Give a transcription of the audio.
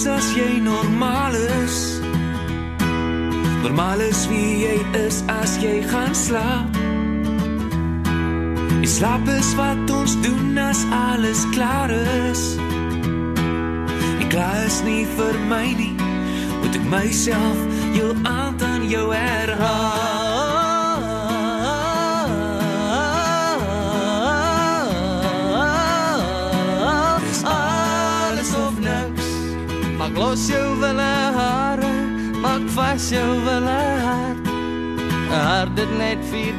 is as jy normaal is. Normaal is wie jy is as jy gaan slaap. Die slaap is wat ons doen as alles klaar is. Die klaar is nie vir my nie, moet ek myself heel aand aan jou herhaal. Dis alles of niks, maak los jou wille hare, maak vas jou wille hart, 'n hart dit net 4